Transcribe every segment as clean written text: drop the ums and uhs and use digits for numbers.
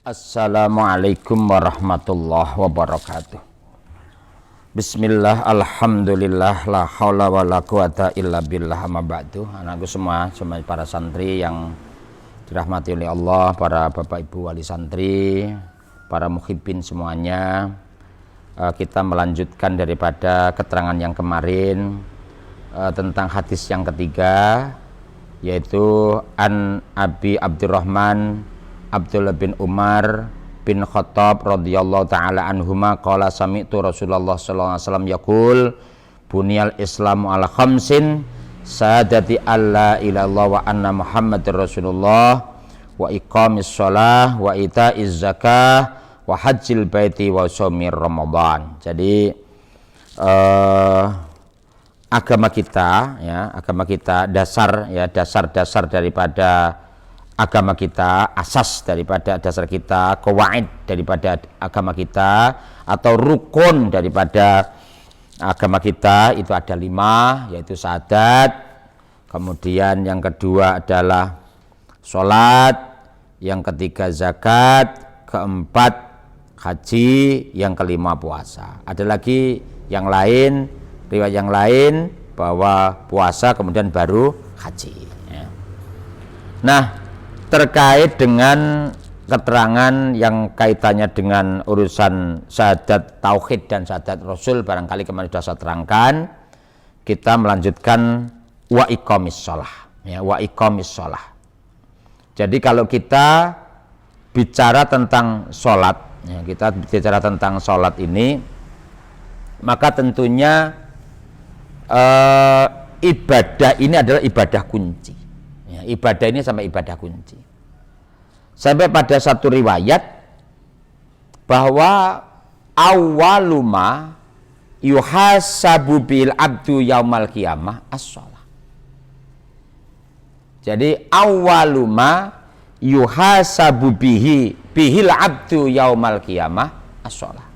Assalamualaikum warahmatullahi wabarakatuh. Bismillah, alhamdulillah, la haula wa la quwata illa billah, amma ba'du. Anakku semua para santri yang dirahmati oleh Allah, para bapak ibu wali santri, para muhibbin semuanya. Kita melanjutkan daripada keterangan yang kemarin tentang hadis yang ketiga, yaitu an Abi Abdurrahman Abdullah bin Umar bin Khattab radhiyallahu taala anhuma qala sami'tu Rasulullah sallallahu alaihi wasallam yaqul bunyal islamu ala khamsin sadati alla ilallah wa anna muhammadar rasulullah wa iqamis shalah wa itaiz zakah wa hajjil baiti wa shaumir ramadan. Jadi agama kita dasar daripada agama kita, asas daripada dasar kita, qawaid daripada agama kita, atau rukun daripada agama kita itu ada 5, yaitu syahadat, kemudian yang kedua adalah sholat, yang ketiga zakat, keempat haji, yang kelima puasa. Ada lagi yang lain, riwayat yang lain bahwa puasa kemudian baru haji. Nah, terkait dengan keterangan yang kaitannya dengan urusan syahadat tauhid dan syahadat rasul, barangkali kemarin sudah saya terangkan. Kita melanjutkan wa iqamis shalah, wa iqamis shalah. Jadi kalau kita bicara tentang sholat, kita bicara tentang sholat ini, maka tentunya ibadah ini adalah ibadah kunci. Ibadah ini sampai ibadah kunci. Sampai pada satu riwayat bahwa awwaluma yuhasabu bil abdu yaumal qiyamah as-shalah. Jadi awwaluma yuhasabu bihil abdu yaumal qiyamah as-shalah.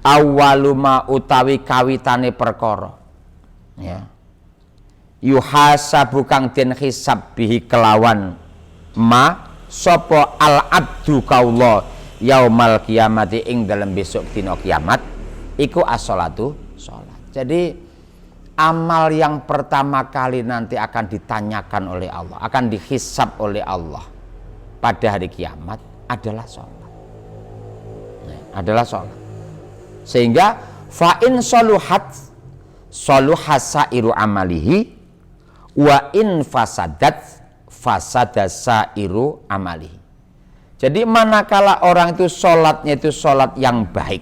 Awwaluma utawi kawitane perkara, yuhasabu kang den hisab bihi kelawan ma sapa al abdu kaula yaumal kiamati ing dalam besok dina kiamat iku as-sholatu sholat. Jadi amal yang pertama kali nanti akan ditanyakan oleh Allah, akan dihisab oleh Allah pada hari kiamat adalah sholat. Adalah sholat. Sehingga fa in soluhat soluhasairu amalihi wa in fasadat fasadasairu amalihi. Jadi manakala orang itu sholatnya itu sholat yang baik,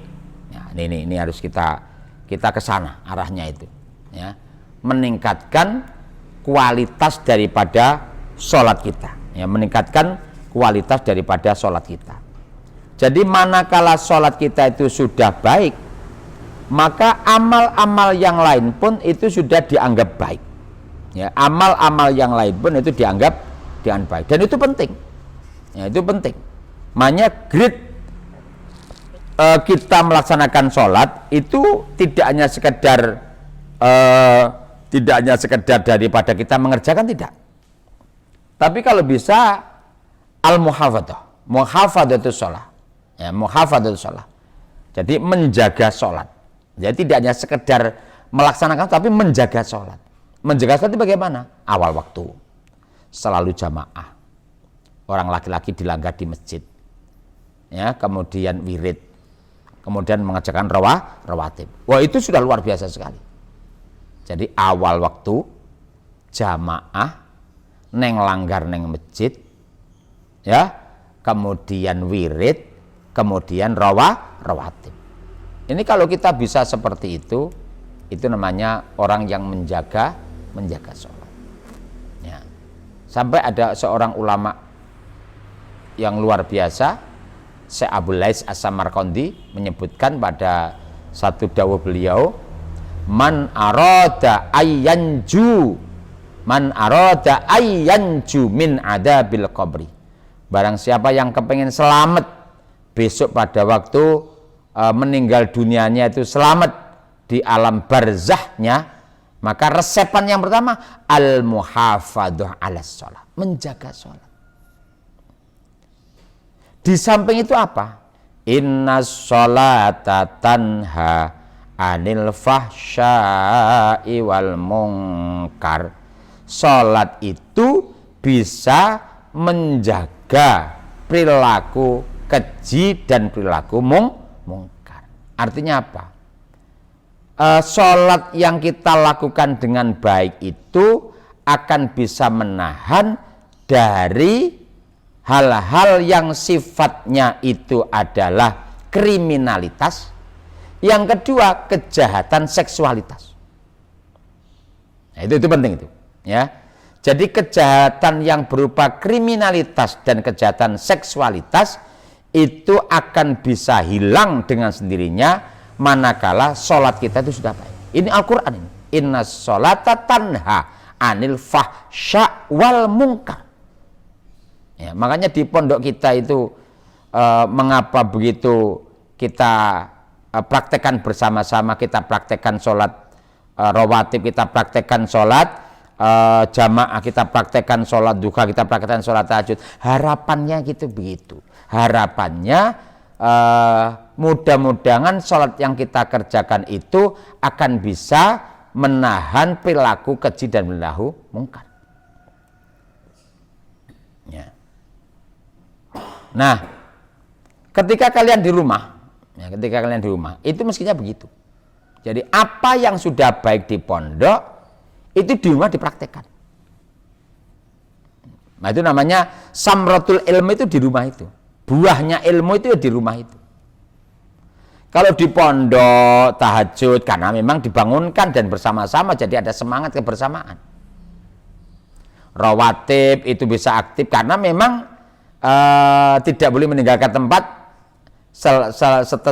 ini harus kita ke sana arahnya itu, meningkatkan kualitas daripada sholat kita, meningkatkan kualitas daripada sholat kita. Jadi manakala sholat kita itu sudah baik, maka amal-amal yang lain pun itu sudah dianggap baik. Amal-amal yang lain pun itu dianggap dengan baik, dan itu penting. Itu penting. Makanya kita melaksanakan sholat itu tidak hanya sekedar daripada kita mengerjakan, tidak. Tapi kalau bisa muhafadzatus sholat, muhafadzatus sholat. Jadi menjaga sholat. Jadi tidak hanya sekedar melaksanakan, tapi menjaga sholat. Menjaga sholat itu bagaimana? Awal waktu, selalu jamaah, orang laki-laki dilanggar di masjid, kemudian wirid, kemudian mengerjakan rawatib. Wah, itu sudah luar biasa sekali. Jadi awal waktu, jamaah, neng langgar neng masjid, kemudian wirid, kemudian rawatib. Ini kalau kita bisa seperti itu namanya orang yang menjaga sholat. Sampai ada seorang ulama yang luar biasa, Syekh Abul Lais As-Samarqandi, menyebutkan pada satu dawuh beliau, man arada ayyanju min adabil qabri. Barang siapa yang kepengen selamat besok pada waktu meninggal dunianya itu selamat di alam barzahnya, maka resepan yang pertama al-muhafadzah 'alas shalah, menjaga sholat. Di samping itu apa? Innas sholata tanha anil fahsya'i wal munkar. Salat itu bisa menjaga perilaku keji dan perilaku mungkar. Artinya apa? Salat yang kita lakukan dengan baik itu akan bisa menahan dari hal-hal yang sifatnya itu adalah kriminalitas. Yang kedua, kejahatan seksualitas. Nah, itu penting itu, ya. Jadi kejahatan yang berupa kriminalitas dan kejahatan seksualitas itu akan bisa hilang dengan sendirinya manakala sholat kita itu sudah baik. Ini Al-Quran ini. Inna sholata tanha anil fahsya wal munkar. Ya, makanya di pondok kita itu mengapa begitu kita praktekkan bersama-sama, kita praktekkan sholat rawatib, kita praktekkan sholat jamaah, kita praktekkan sholat duha, kita praktekkan sholat tahajud. Harapannya gitu begitu. Harapannya mudah-mudahan sholat yang kita kerjakan itu akan bisa menahan perilaku keji dan perilaku mungkar. Ya. Nah, ketika kalian di rumah, itu mestinya begitu. Jadi apa yang sudah baik di pondok itu di rumah dipraktekkan. Nah, itu namanya samratul ilmu, itu di rumah itu. Buahnya ilmu itu di rumah itu. Kalau di pondok tahajud karena memang dibangunkan dan bersama-sama, jadi ada semangat kebersamaan. Rawatib itu bisa aktif karena memang tidak boleh meninggalkan tempat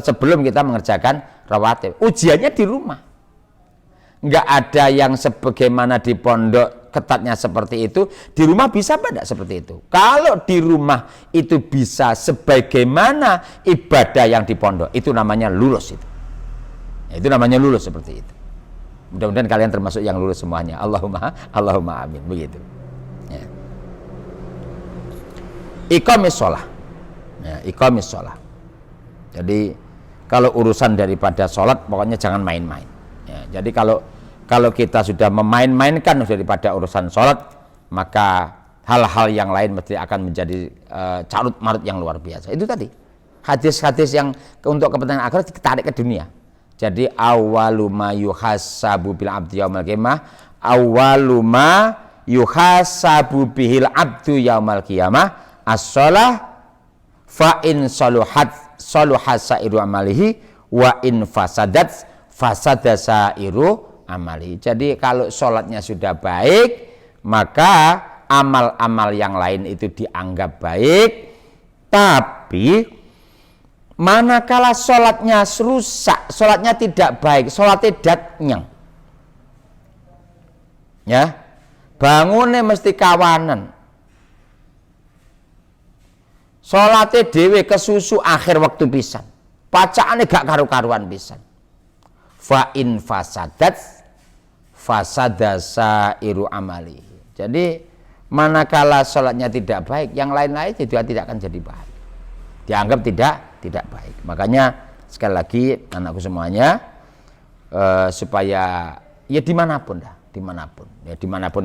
sebelum kita mengerjakan rawatib. Ujiannya di rumah. Nggak ada yang sebagaimana di pondok ketatnya seperti itu. Di rumah bisa apa enggak seperti itu? Kalau di rumah itu bisa sebagaimana ibadah yang di pondok, itu namanya lulus itu. Itu namanya lulus seperti itu. Mudah-mudahan kalian termasuk yang lulus semuanya. Allahumma amin. Begitu. Ya. Iqamis sholah. Ya, iqamis sholah. Jadi kalau urusan daripada sholat pokoknya jangan main-main. Ya, jadi kalau kita sudah memain-mainkan daripada urusan sholat, maka hal-hal yang lain mesti akan menjadi carut marut yang luar biasa. Itu tadi hadis-hadis yang untuk kepentingan akhirat ditarik ke dunia. Jadi awaluma yuhasabu bil abdi yaumal qiyamah, awaluma yuhasabu bihil abdu yaumal qiyamah as-shalah fa in saluhat saluha sairu amalihi wa in fasadat fasada sairu amali. Jadi kalau sholatnya sudah baik, maka amal-amal yang lain itu dianggap baik. Tapi manakala sholatnya rusak, sholatnya tidak baik, sholatnya datnyang, ya, bangunnya mesti kawanan, sholatnya dewe kesusu akhir waktu pisan, bacaannya gak karu-karuan pisan. Fa in fasadat fasada sairu amali. Jadi manakala sholatnya tidak baik, yang lain-lain juga tidak akan jadi baik, dianggap tidak baik. Makanya sekali lagi anakku semuanya, supaya ya dimanapun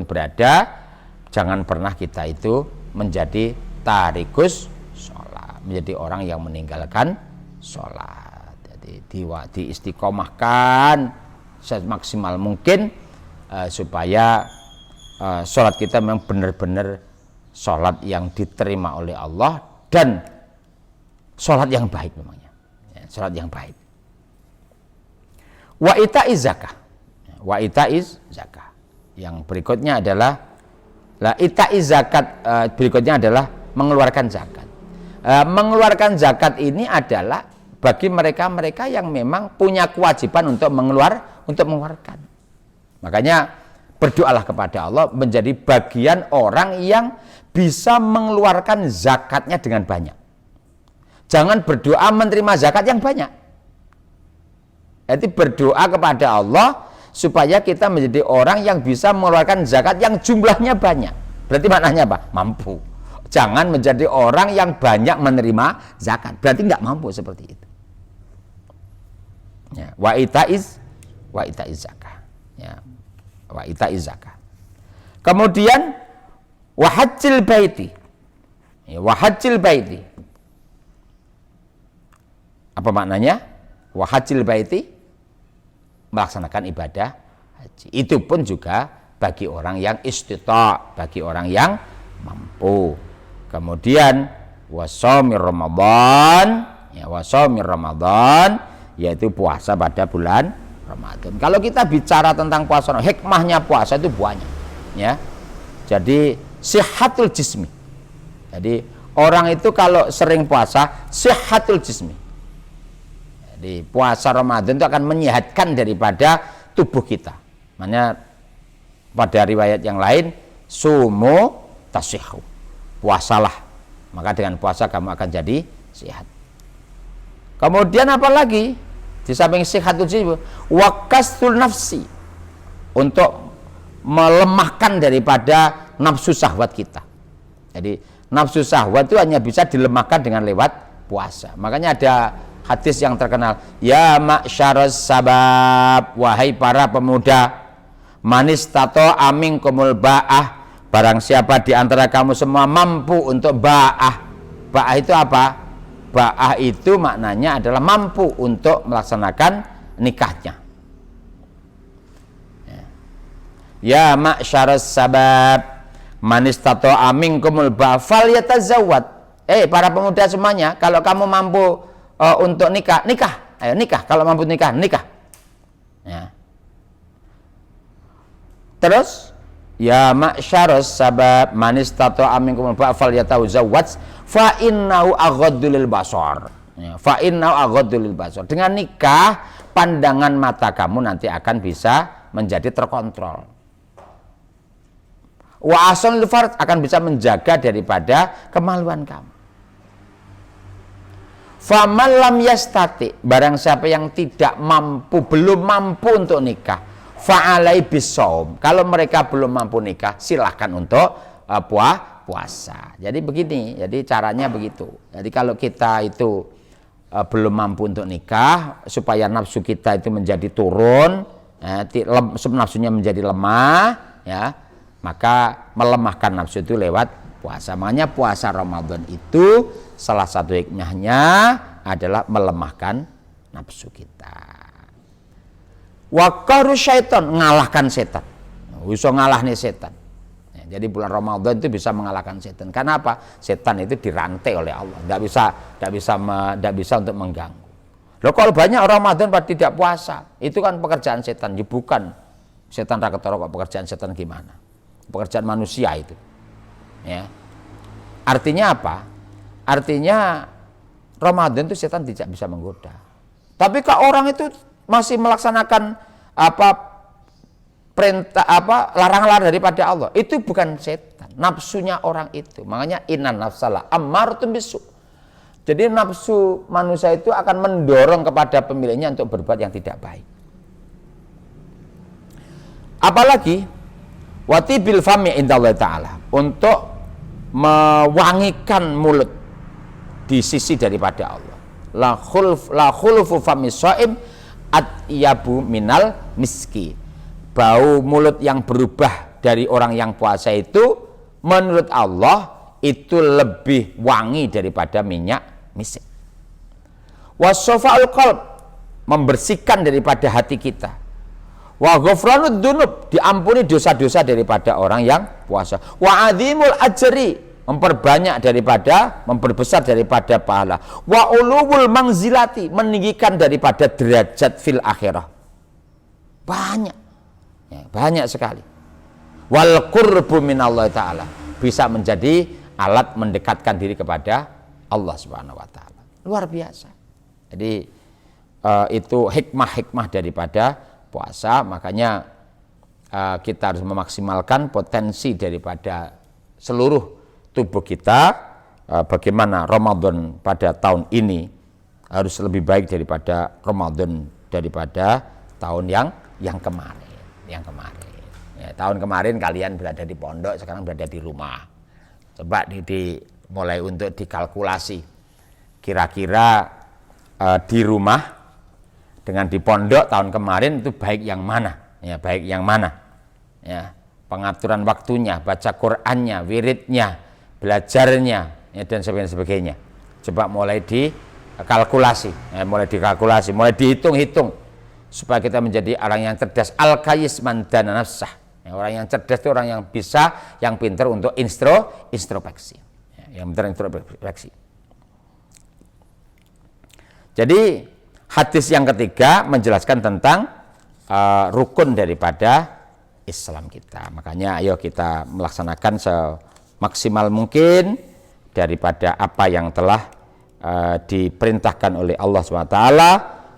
berada, jangan pernah kita itu menjadi tarikus sholat, menjadi orang yang meninggalkan sholat. Jadi diistiqomahkan semaksimal mungkin supaya sholat kita memang benar-benar sholat yang diterima oleh Allah dan sholat yang baik memangnya, ya, sholat yang baik. Wa ita'iz zakah, wa ita'iz zakah. Yang berikutnya adalah ita'iz zakat, berikutnya adalah mengeluarkan zakat. Mengeluarkan zakat ini adalah bagi mereka-mereka yang memang punya kewajiban untuk mengeluarkan. Makanya berdoalah kepada Allah menjadi bagian orang yang bisa mengeluarkan zakatnya dengan banyak. Jangan berdoa menerima zakat yang banyak. Jadi berdoa kepada Allah supaya kita menjadi orang yang bisa mengeluarkan zakat yang jumlahnya banyak. Berarti maknanya apa? Mampu. Jangan menjadi orang yang banyak menerima zakat. Berarti nggak mampu seperti itu. Ya, wa itaiz zakah. Ya, wa itaiz zakah. Kemudian wa hajjil baiti. Ya, wa hajjil baiti. Apa maknanya? Wa hajjil baiti, melaksanakan ibadah haji. Itu pun juga bagi orang yang istita', bagi orang yang mampu. Kemudian wasomir Ramadan, ya wasomir Ramadan, yaitu puasa pada bulan Ramadan. Kalau kita bicara tentang puasa, hikmahnya puasa itu banyak, ya. Jadi sihatul jismi. Jadi orang itu kalau sering puasa, sihatul jismi. Jadi puasa Ramadan itu akan menyehatkan daripada tubuh kita. Makanya pada riwayat yang lain, sumu tasihhu, puasalah, maka dengan puasa kamu akan jadi sehat. Kemudian apa lagi? Di samping sihatul jismi, wakastul nafsi, untuk melemahkan daripada nafsu syahwat kita. Jadi nafsu syahwat itu hanya bisa dilemahkan dengan lewat puasa. Makanya ada hadis yang terkenal, ya ma'syarus sabab, wahai para pemuda, manis tato aming kumul ba'ah, barang siapa di antara kamu semua mampu untuk ba'ah. Ba'ah itu apa? Ba'ah itu maknanya adalah mampu untuk melaksanakan nikahnya. Ya ma'syarus sabab, manis tato aming kumul ba'ah fal yatazawwad. Para pemuda semuanya, kalau kamu mampu untuk nikah, ayo nikah. Kalau mampu nikah, nikah. Ya. Terus, ya ma'syarus sabab manis tato aminkum fal yatazawwaj fa innahu aghaddu lil basar. Ya, fa innahu aghaddu lil basar. Dengan nikah, pandangan mata kamu nanti akan bisa menjadi terkontrol. Wa asanul farj, akan bisa menjaga daripada kemaluan kamu. Faman lam yastati, barang siapa yang tidak mampu, belum mampu untuk nikah, fa'alai bisaum, kalau mereka belum mampu nikah, silahkan untuk puasa. Jadi begini, jadi caranya begitu. Jadi kalau kita itu belum mampu untuk nikah, supaya nafsu kita itu menjadi turun, nafsunya menjadi lemah, ya, maka melemahkan nafsu itu lewat puasa. Makanya puasa Ramadan itu salah satu hikmahnya adalah melemahkan nafsu kita. Waqaru syaitan, ngalahkan setan. Bisa ngalah nih setan. Ya, jadi bulan Ramadan itu bisa mengalahkan setan. Karena apa? Setan itu dirantai oleh Allah. Tidak bisa untuk mengganggu. Loh, kalau banyak orang Ramadan pada tidak puasa, itu kan pekerjaan setan. Ya, bukan setan raketoro, kok pekerjaan setan gimana? Pekerjaan manusia itu. Ya. Artinya apa? Artinya Ramadan itu setan tidak bisa menggoda. Tapi kalau orang itu masih melaksanakan perintah larangan daripada Allah, itu bukan setan, nafsunya orang itu. Makanya innan nafsala ammaratun bisu. Jadi nafsu manusia itu akan mendorong kepada pemiliknya untuk berbuat yang tidak baik. Apalagi watibil fami indallahi ta'ala, untuk mewangikan mulut di sisi daripada Allah. La khulfu fami shaim atyabu minal miski. Bau mulut yang berubah dari orang yang puasa itu menurut Allah itu lebih wangi daripada minyak misik. Wasofa'ul qalb, membersihkan daripada hati kita. Wa ghufranud dzunub, diampuni dosa-dosa daripada orang yang puasa. Wa adzimul ajri, memperbesar daripada pahala. Wa ulul manzilati, meninggikan daripada derajat fil akhirah. Banyak. Ya, banyak sekali. Wal qurbu minallahi ta'ala, bisa menjadi alat mendekatkan diri kepada Allah Subhanahu wa taala. Luar biasa. Jadi itu hikmah-hikmah daripada puasa. Makanya kita harus memaksimalkan potensi daripada seluruh tubuh kita. Bagaimana Ramadan pada tahun ini harus lebih baik daripada Ramadan daripada tahun yang kemarin. Ya, tahun kemarin kalian berada di pondok, sekarang berada di rumah. Coba mulai untuk dikalkulasi. Kira-kira di rumah dengan di pondok tahun kemarin itu baik yang mana? Ya, baik yang mana? Ya, pengaturan waktunya, baca Qur'annya, wiridnya, belajarnya, ya, dan sebagainya. Coba mulai dikalkulasi, mulai dihitung-hitung supaya kita menjadi orang yang cerdas. Al-Qayyis man dana nafsah. Ya, orang yang cerdas itu orang yang bisa, yang pintar untuk introspeksi. Ya, yang pintar introspeksi. Jadi hadis yang ketiga menjelaskan tentang rukun daripada Islam kita. Makanya ayo kita melaksanakan semaksimal mungkin daripada apa yang telah diperintahkan oleh Allah SWT,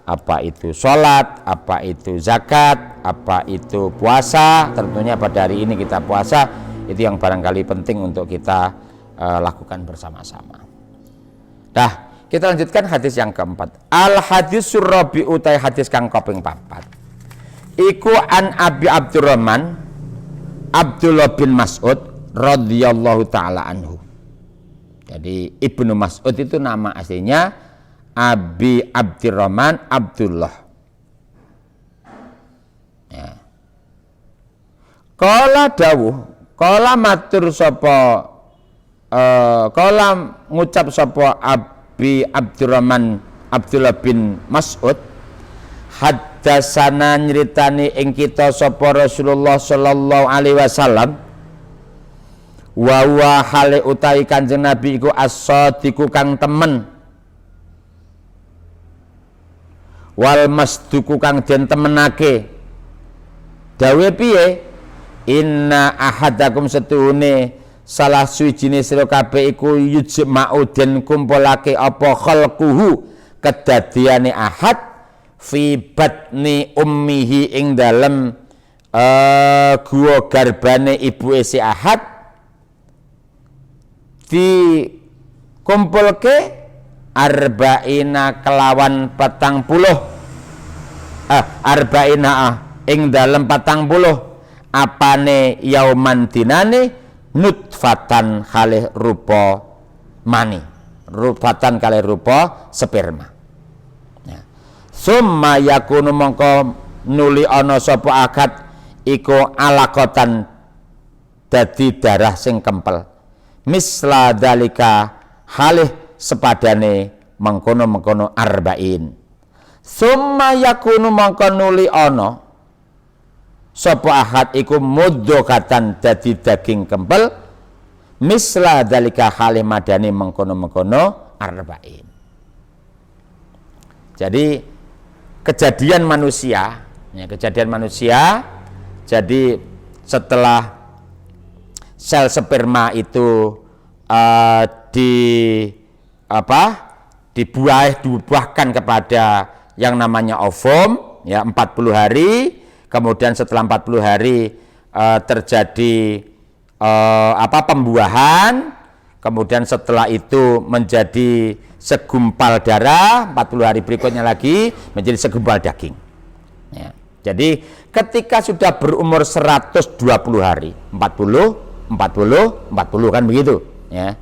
apa itu sholat, apa itu zakat, apa itu puasa. Tentunya pada hari ini kita puasa, itu yang barangkali penting untuk kita lakukan bersama-sama. Dah, kita lanjutkan hadis yang keempat. Al hadis surabi utai hadis kang kaping 4. Iku an Abi Abdurrahman Abdullah bin Mas'ud radhiyallahu taala anhu. Jadi Ibnu Mas'ud itu nama aslinya Abi Abdurrahman Abdullah. Ya. Kala dawuh, kala matur sapa kala ngucap sapa Abi Abdurrahman Abdullah bin Mas'ud, haddasana nyritani ing kita sapa Rasulullah sallallahu alaihi wasallam, wa wa hale utahi Kanjeng Nabi iku as-sadiqu kang temen, wal masduku kang den temenake. Dawe piye? Inna ahadakum setuhune salah suwijine sira kabeh iku yujma'u den kumpulake apa khalquhu kedadiane ahad fi batni ummihi ing dalem guwa garbane ibuke si ahad, dikumpulke arba'ina kelawan 40 arba'ina ing dalem 40 apane yauman dinane nutfatan kalih rupa mani, rupatan kalih rupa sperma. Ya. Summa yakunu mongko nuli ana sapa akad iku alaqatan dadi darah sing kempel. Misla dalika halih sepadane mengkono-mengkono arba'in. Summa yakunu mongko nuli ana sapa ahad iku mudghatan dadi daging kempel. Misla dalika halih madane mengkono-mengkono arba'in. Jadi kejadian manusia, jadi setelah sel sperma itu dibuahkan kepada yang namanya ovum, ya 40 hari, kemudian setelah 40 hari terjadi pembuahan, kemudian setelah itu menjadi segumpal darah, 40 hari berikutnya lagi menjadi segumpal daging. Ya. Jadi ketika sudah berumur 120 hari, 40 kan begitu, ya.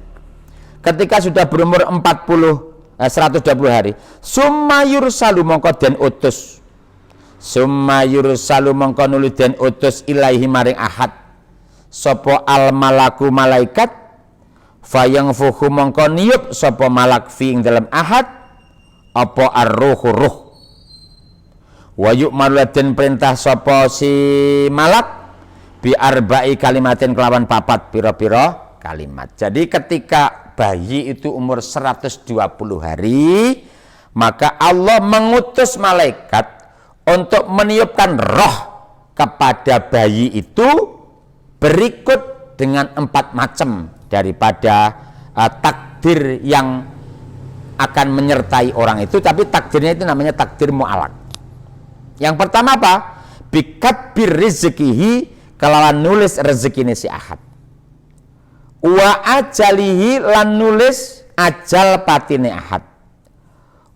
Ketika sudah berumur 120 hari, summa yursalu mongko den utus. Summa yursalu mongko nuli den utus ilaihi maring ahad sapa al malaku malaikat, fayang fuhu mongko niup sapa malak fi ing dalam ahad apa ar-ruhu ruh. Wa yu'maru den perintah sapa si malak bi arba'i kalimatin kelawan papat pira-pira kalimat. Jadi ketika bayi itu umur 120 hari, maka Allah mengutus malaikat untuk meniupkan roh kepada bayi itu berikut dengan 4 macam daripada takdir yang akan menyertai orang itu, tapi takdirnya itu namanya takdir mu'alaq. Yang pertama apa? Bikabir rizkihi, kelawan nulis rezekine si ahad. Wa ajalihi, lan nulis ajal patine ahad.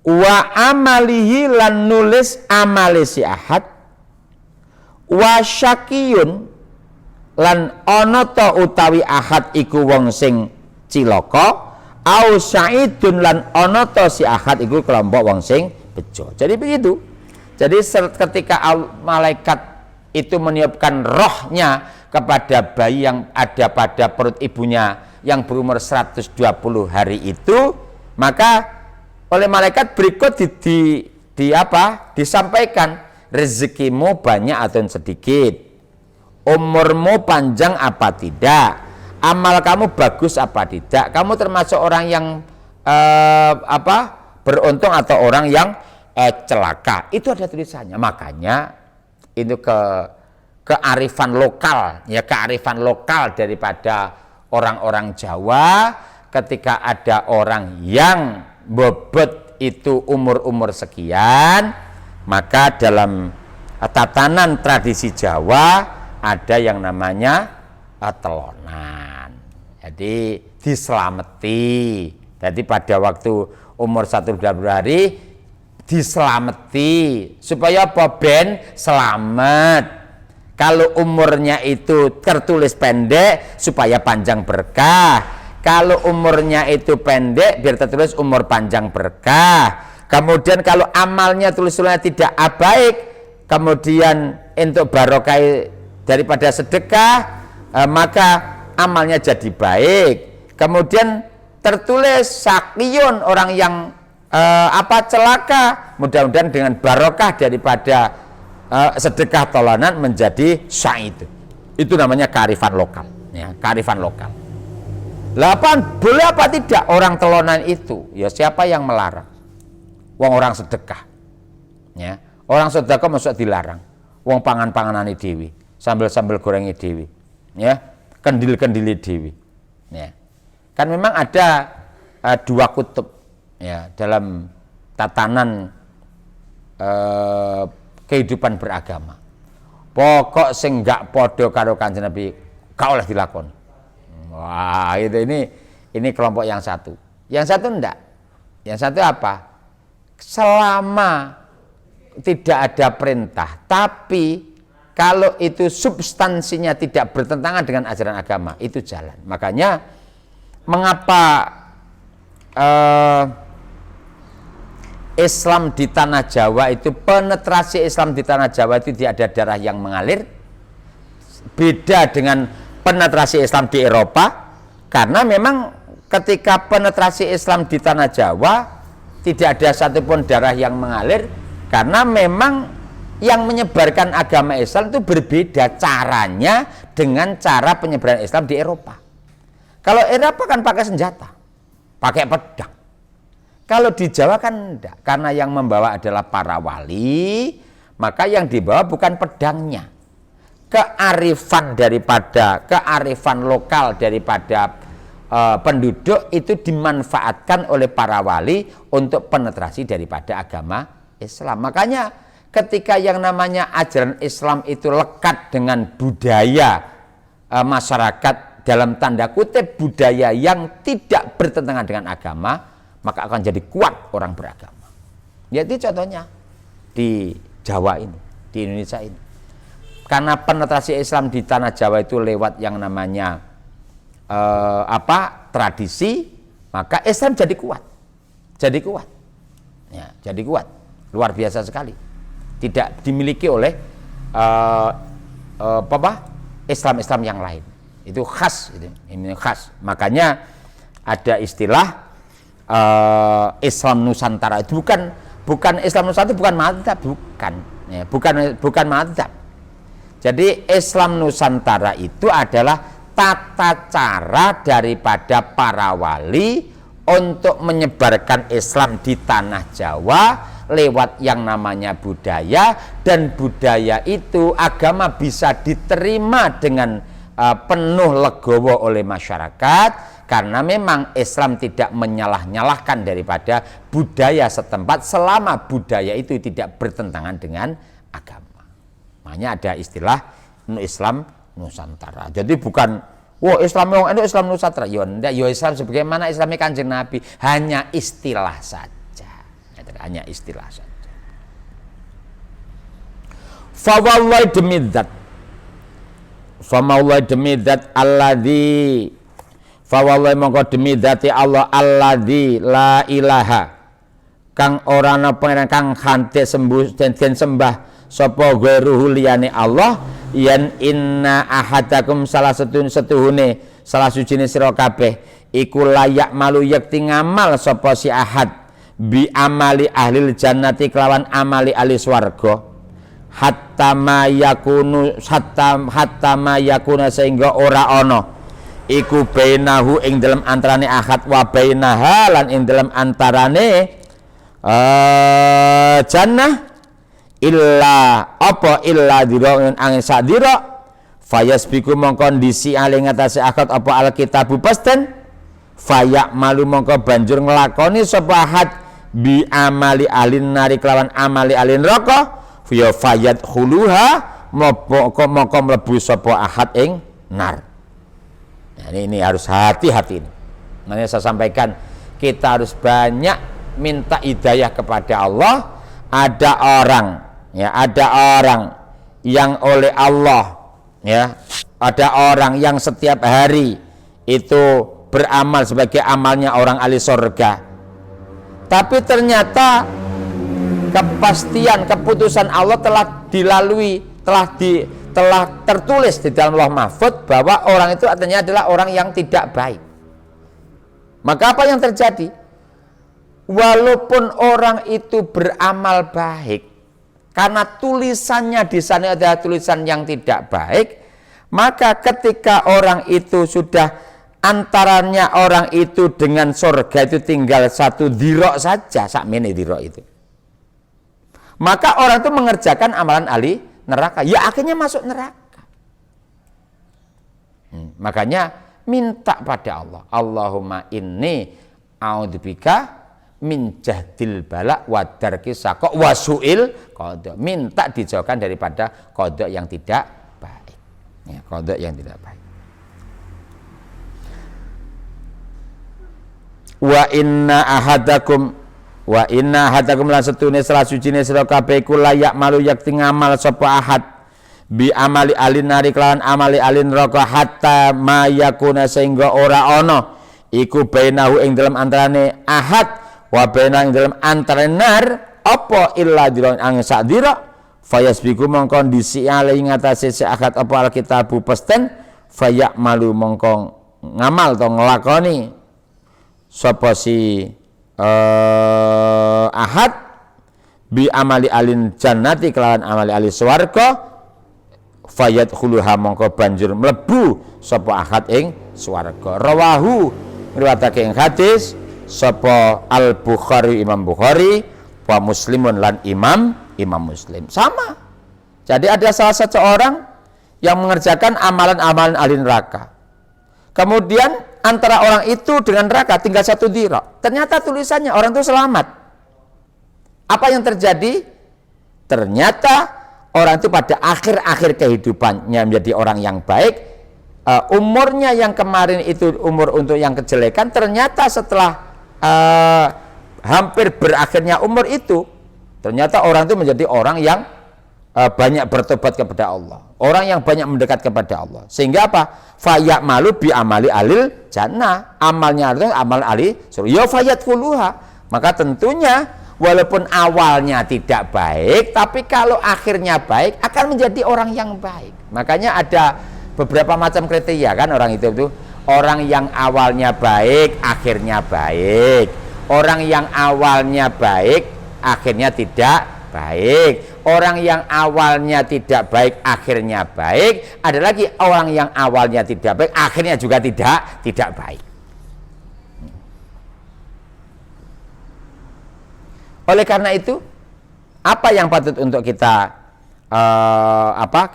Wa amalihi, lan nulis amale si ahad. Wa syakiyun, lan ana ta utawi ahad iku wong sing cilaka, au sa'idun lan ana ta si ahad iku kelompok wong sing bejo. Jadi begitu. Jadi ketika malaikat itu meniupkan rohnya kepada bayi yang ada pada perut ibunya yang berumur 120 hari itu, maka oleh malaikat berikut disampaikan, rezekimu banyak atau sedikit, umurmu panjang apa tidak, amal kamu bagus apa tidak, kamu termasuk orang yang beruntung atau orang yang celaka. Itu ada tulisannya. Makanya itu kearifan lokal, ya, kearifan lokal daripada orang-orang Jawa. Ketika ada orang yang bobot itu umur sekian, maka dalam tatanan tradisi Jawa ada yang namanya telonan. Jadi diselamati. Jadi pada waktu umur 120 hari diselamati supaya apa? Ben selamat. Kalau umurnya itu tertulis pendek supaya panjang berkah. Kalau umurnya itu pendek biar tertulis umur panjang berkah. Kemudian kalau amalnya tulisannya tidak baik, kemudian untuk barokah daripada sedekah, maka amalnya jadi baik. Kemudian tertulis sakiyun, orang yang celaka, mudah-mudahan dengan barokah daripada sedekah tolonan menjadi sa'id. Itu namanya kearifan lokal, ya, kearifan lokal. Boleh apa tidak orang telonan itu? Ya, siapa yang melarang? Orang sedekah, ya, orang sedekah masuk dilarang. Wong pangan-panganane dewi, sambel-sambel gorengi dewi, ya, kendil-kendili dewi, ya. Kan memang ada dua kutub, ya, dalam tatanan kehidupan beragama. Pokok sing gak podo karo Kanjeng Nabi gak oleh dilakoni. Wah, ini kelompok yang satu. Yang satu enggak. Yang satu apa? Selama tidak ada perintah, tapi kalau itu substansinya tidak bertentangan dengan ajaran agama, itu jalan. Makanya mengapa Islam di tanah Jawa itu, penetrasi Islam di tanah Jawa itu tidak ada darah yang mengalir, beda dengan penetrasi Islam di Eropa, karena memang ketika penetrasi Islam di tanah Jawa tidak ada satupun darah yang mengalir, karena memang yang menyebarkan agama Islam itu berbeda caranya dengan cara penyebaran Islam di Eropa. Kalau Eropa kan pakai senjata, pakai pedang. Kalau di Jawa kan enggak, karena yang membawa adalah para wali, maka yang dibawa bukan pedangnya. Kearifan lokal daripada penduduk itu dimanfaatkan oleh para wali untuk penetrasi daripada agama Islam. Makanya ketika yang namanya ajaran Islam itu lekat dengan budaya masyarakat, dalam tanda kutip budaya yang tidak bertentangan dengan agama, maka akan jadi kuat orang beragama. Jadi contohnya di Jawa ini, di Indonesia ini. Karena penetrasi Islam di tanah Jawa itu lewat yang namanya tradisi, maka Islam jadi kuat. Ya, jadi kuat. Luar biasa sekali. Tidak dimiliki oleh Islam yang lain. Itu khas, ini khas. Makanya ada istilah Islam Nusantara. Itu bukan Islam Nusantara, itu bukan madzhab, bukan. Ya, bukan madzhab. Jadi Islam Nusantara itu adalah tata cara daripada para wali untuk menyebarkan Islam di tanah Jawa lewat yang namanya budaya, dan budaya itu agama bisa diterima dengan penuh legowo oleh masyarakat, karena memang Islam tidak menyalah-nyalahkan daripada budaya setempat selama budaya itu tidak bertentangan dengan agama. Makanya ada istilah Islam Nusantara. Jadi bukan Islam Nusantara. Islam sebagaimana Islamnya Kanjeng Nabi, hanya istilah saja. Hanya istilah saja. Fa wallahi demi zat. Famawallahi demi zat alladzi, fawallahi mongko demi zati Allah alladzi la ilaha kang ora ana pangeran kang khante sembuh den sembah sapa ghairuhu liyane Allah, yen inna ahadakum salah setuhune salah sujine sira kabeh iku layak malu yakti ngamal sapa si ahad bi amali ahlil jannati kelawan amali ahli swarga hatta ma yakuna sehingga ora ana iku bainahu ing dalam antarane ahad wa bainaha lan ing dalam antarane jannah illa apa illa dira'un angin sadira fayasbiku mongkon disi ali ngatasi akad apa alkitabu pasten fayak malu mongko banjur ngelakoni sapa ahad bi amali alin nari kelawan amali alin neraka ya fayat khuluha mongko mlebu sapa ahad ing nar. Nah, ini harus hati-hati. Makanya saya sampaikan kita harus banyak minta hidayah kepada Allah. Ada orang yang oleh Allah ada orang yang setiap hari itu beramal sebagai amalnya orang ahli surga, tapi ternyata keputusan Allah telah dilalui, telah tertulis di dalam Lauh Mahfuz bahwa orang itu artinya adalah orang yang tidak baik. Maka apa yang terjadi? Walaupun orang itu beramal baik, karena tulisannya di sana adalah tulisan yang tidak baik, maka ketika orang itu sudah antaranya orang itu dengan surga itu tinggal 1 dirok saja, sakmene dirok itu, maka orang itu mengerjakan amalan ahli neraka, ya akhirnya masuk neraka. Makanya minta pada Allah, Allahumma inni a'udzubika min jahdil bala wa darki saqo wa su'il qada. Minta dijauhkan daripada qada yang tidak baik. Ya, qada yang tidak baik. Wa inna ahadakum lan setune salah sujine sira kabeh iku layak malu yakti ngamal sapa ahad bi amali alin nari kelawan amali alin neraka hatta mayakuna sehingga ora ana iku bainahu ing dalam antarane ahad wa baina ing dalam antara nar apa illa diron angin sadira fayasbiku mongko disi ale ing atase seakat apa alkitabu pesten fayak malu mongko ngamal to nglakoni sapa si ahad bi amali alin jannati kelawan amali ahli swarga fayat khuluha mongko banjur mlebu sapa ahad ing swarga. Rawahu riwayatake ing hadis sapa Al-Bukhari Imam Bukhari wa Muslimun lan Imam Muslim. Sama. Jadi ada salah satu orang yang mengerjakan amalan-amalan ahli neraka. Kemudian antara orang itu dengan neraka tinggal 1 dirok. Ternyata tulisannya orang itu selamat. Apa yang terjadi? Ternyata orang itu pada akhir-akhir kehidupannya menjadi orang yang baik. Umurnya yang kemarin itu umur untuk yang kejelekan, ternyata setelah hampir berakhirnya umur itu, ternyata orang itu menjadi orang yang banyak bertobat kepada Allah, orang yang banyak mendekat kepada Allah. Sehingga apa? Fayak malu bi amali alil jannah, amalnya itu amal ahli surga. Ya fayat kuluha. Maka tentunya walaupun awalnya tidak baik, tapi kalau akhirnya baik akan menjadi orang yang baik. Makanya ada beberapa macam kriteria kan orang itu orang yang awalnya baik akhirnya baik, orang yang awalnya baik akhirnya tidak baik, orang yang awalnya tidak baik akhirnya baik, ada lagi orang yang awalnya tidak baik akhirnya juga tidak baik. Oleh karena itu, apa yang patut untuk kita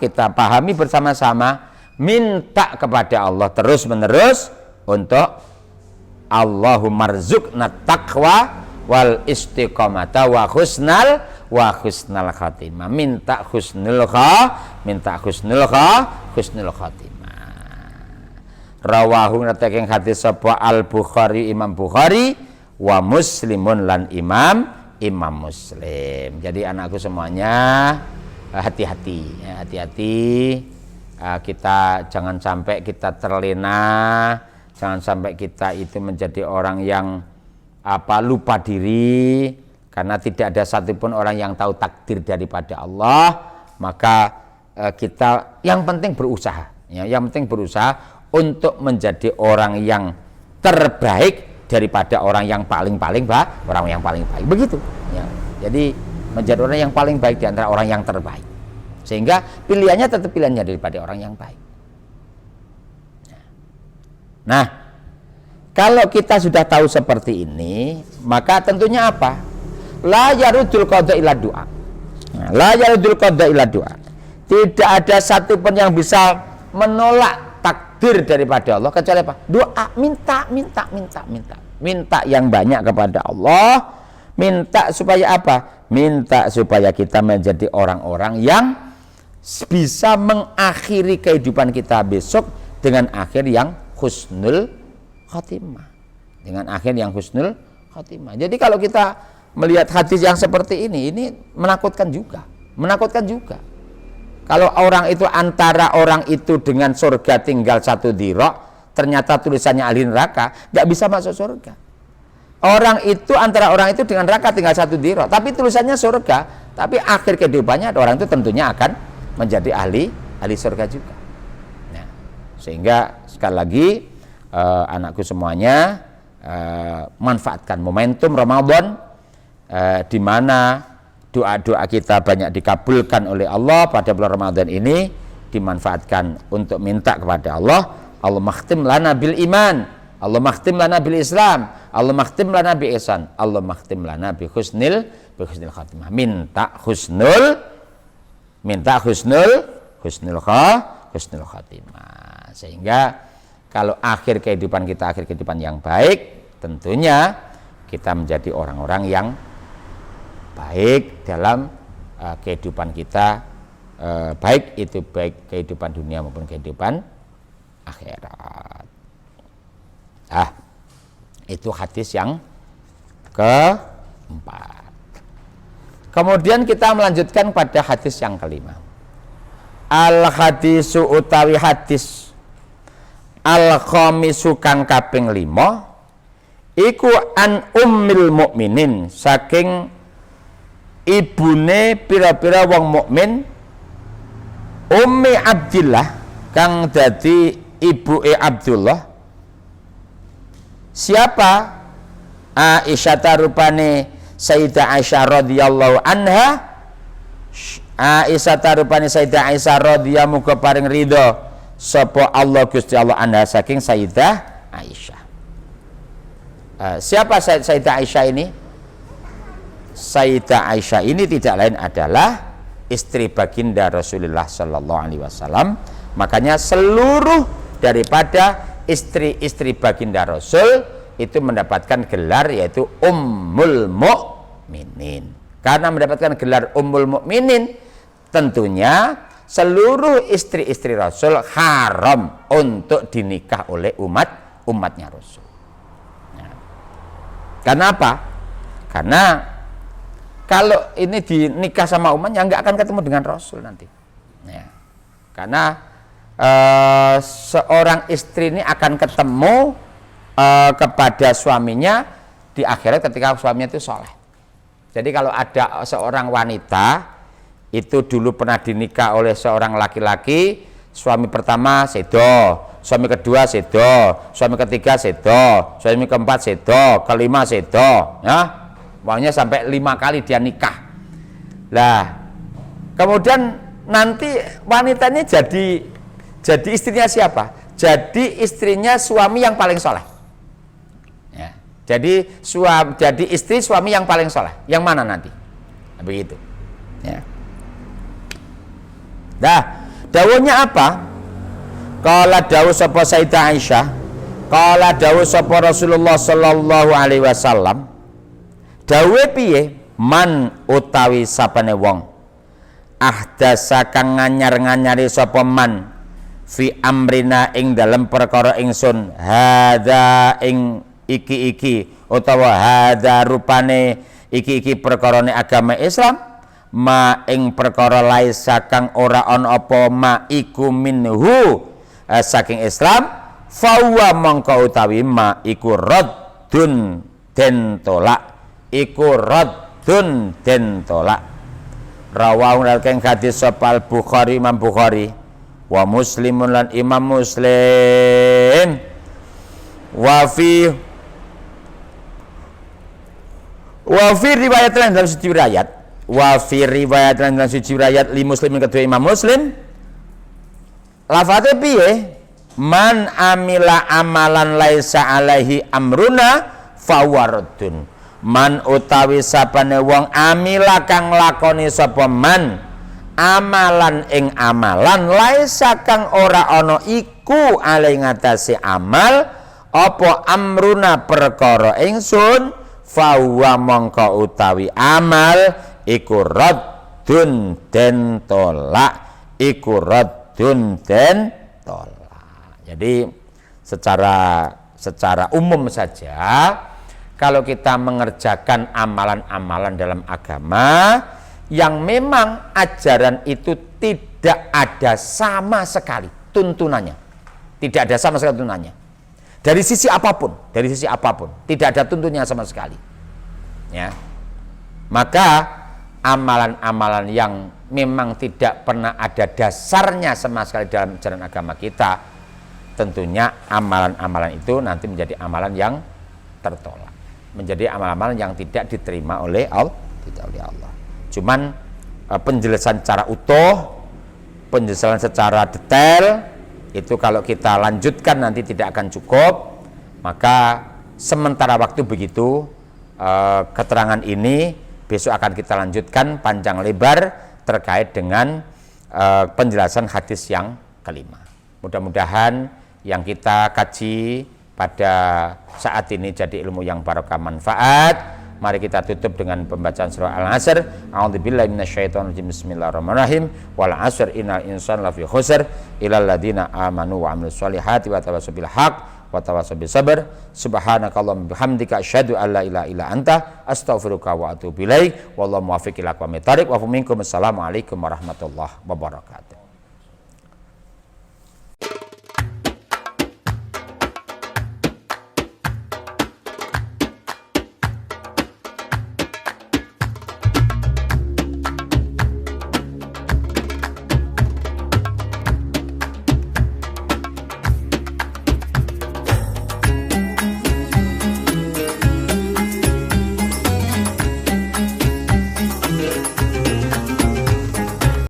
kita pahami bersama-sama? Minta kepada Allah terus menerus untuk Allahumma rzuqna taqwa wal istiqomata wa husnal khatimah. Minta husnul khatimah. Rawahu nataking hadis sapa Al-Bukhari Imam Bukhari wa Muslimun lan Imam Muslim. Jadi anakku semuanya hati-hati kita jangan sampai kita terlena, jangan sampai kita itu menjadi orang yang lupa diri, karena tidak ada satupun orang yang tahu takdir daripada Allah. Maka kita yang penting berusaha, ya, yang penting berusaha untuk menjadi orang yang terbaik daripada orang yang paling baik, begitu, ya. Jadi menjadi orang yang paling baik di antara orang yang terbaik, sehingga pilihannya tetap pilihannya daripada orang yang baik. Nah, kalau kita sudah tahu seperti ini, maka tentunya apa? La yarudul qada illa du'a. La yarudul qada illa du'a. Tidak ada satupun yang bisa menolak takdir daripada Allah kecuali apa? Doa, minta yang banyak kepada Allah. Minta supaya apa? Minta supaya kita menjadi orang-orang yang bisa mengakhiri kehidupan kita besok dengan akhir yang husnul khotimah. Dengan akhir yang husnul khotimah. Jadi kalau kita melihat hadis yang seperti ini menakutkan juga. Kalau orang itu, antara orang itu dengan surga tinggal 1 dirok, ternyata tulisannya ahli neraka, nggak bisa masuk surga. Orang itu, antara orang itu dengan neraka tinggal 1 dirok, tapi tulisannya surga, tapi akhir kehidupannya orang itu tentunya akan menjadi ahli surga juga. Nah, sehingga sekali lagi anakku semuanya, manfaatkan momentum Ramadan, di mana doa-doa kita banyak dikabulkan oleh Allah pada bulan Ramadan ini, dimanfaatkan untuk minta kepada Allah. Allahumma khtim lana bil iman, Allahumma khtim lana bil Islam, Allahumma khtim lana bi ihsan, Allahumma khtim lana bi husnil khatimah. Minta husnul khatimah, sehingga kalau akhir kehidupan kita akhir kehidupan yang baik, tentunya kita menjadi orang-orang yang baik dalam kehidupan kita, baik kehidupan dunia maupun kehidupan akhirat. Itu hadis yang keempat. Kemudian kita melanjutkan pada hadis yang kelima. Al hadisu utawi hadis al khamisu kang kaping 5 iku an ummil mukminin, saking ibune pira-pira wong mukmin, Ummi Abdillah kang dadi ibuke Abdullah. Siapa? Aisyah tarupane Sayyidah Aisyah radhiyallahu anha. Aisyah tarupane Sayyidah Aisyah radhiyallahu muga paring ridho sapa Allah Gusti Allah anha saking Sayyidah Aisyah. Siapa Sayyidah Aisyah ini? Sayyidah Aisyah ini tidak lain adalah istri baginda Rasulullah Sallallahu Alaihi Wasallam. Makanya seluruh daripada istri-istri baginda Rasul itu mendapatkan gelar yaitu Ummul Mukminin. Karena mendapatkan gelar Ummul Mukminin, tentunya seluruh istri-istri Rasul haram untuk dinikah oleh umatnya Rasul. Nah, karena apa? Karena kalau ini dinikah sama umatnya nggak akan ketemu dengan Rasul nanti. Ya. Karena seorang istri ini akan ketemu kepada suaminya di akhirat ketika suaminya itu soleh. Jadi kalau ada seorang wanita itu dulu pernah dinikah oleh seorang laki-laki, suami pertama sedo, suami kedua sedo, suami ketiga sedo, suami keempat sedo, kelima sedo, ya. Maunya sampai 5 kali dia nikah. Lah, kemudian nanti wanita ini jadi istrinya siapa? Jadi istrinya suami yang paling soleh. Ya. Jadi istri suami yang paling soleh. Yang mana nanti? Nah, begitu. Ya. Dah, dawuhnya apa? Qala dawuh sapa Sayyidah Aisyah, qala dawuh sapa Rasulullah sallallahu alaihi wasallam. Dawe piye? Man utawi sapane wong ahdasa kang nganyar-nganyari sapa man fi amrina ing dalem perkara ingsun, hadza ing iki utawa hadza rupane iki perkarane agama Islam, ma ing perkara laisa kang ora ana apa ma iku minhu saking Islam, fawa mongko utawi ma iku raddun den tolak, iku raddun den tolak. Rawahu kang hadis sapa Bukhari, Imam Bukhari, wa Muslimun lan Imam Muslim, wa fi riwayat lain dalam suci riwayat, wa fi riwayat lain dalam suci riwayat li Muslimin kedua Imam Muslim, lafadznya piye? Man amila amalan laisa alaihi amruna fawaradun. Man utawi sapane wong amila kang lakoni sapa man amalan ing amalan laisa kang ora ana iku alai ngatasi amal apa amruna perkara ingsun, fahuwa mongko utawi amal iku raddun den tolak, iku raddun den tolak. Jadi secara umum saja, kalau kita mengerjakan amalan-amalan dalam agama yang memang ajaran itu tidak ada sama sekali tuntunannya, tidak ada sama sekali tuntunannya dari sisi apapun, tidak ada tuntunnya sama sekali, ya, maka amalan-amalan yang memang tidak pernah ada dasarnya sama sekali dalam ajaran agama kita, tentunya amalan-amalan itu nanti menjadi amalan yang tertolak, menjadi amalan-amalan yang tidak diterima oleh Allah, Cuman penjelasan secara utuh, penjelasan secara detail itu kalau kita lanjutkan nanti tidak akan cukup. Maka sementara waktu begitu, keterangan ini besok akan kita lanjutkan panjang lebar terkait dengan penjelasan hadis yang kelima. Mudah-mudahan yang kita kaji pada saat ini jadi ilmu yang barokah manfaat. Mari kita tutup dengan pembacaan surah Al-Asr. A'udzubillahi minasyaitonirrajim. Bismillahirrahmanirrahim. Wal 'asr innal insana lafi khusr illal ladzina amanu wa 'amilus solihati wa tawassaw bil haqq wa tawassaw bis sabr. Subhanakallahumma bihamdika asyhadu an la ilaha illa anta astaghfiruka wa atubu ilaik. Wallahu muwaffiq ila aqwamit thoriq wa minkum. Assalamualaikum warahmatullahi wabarakatuh.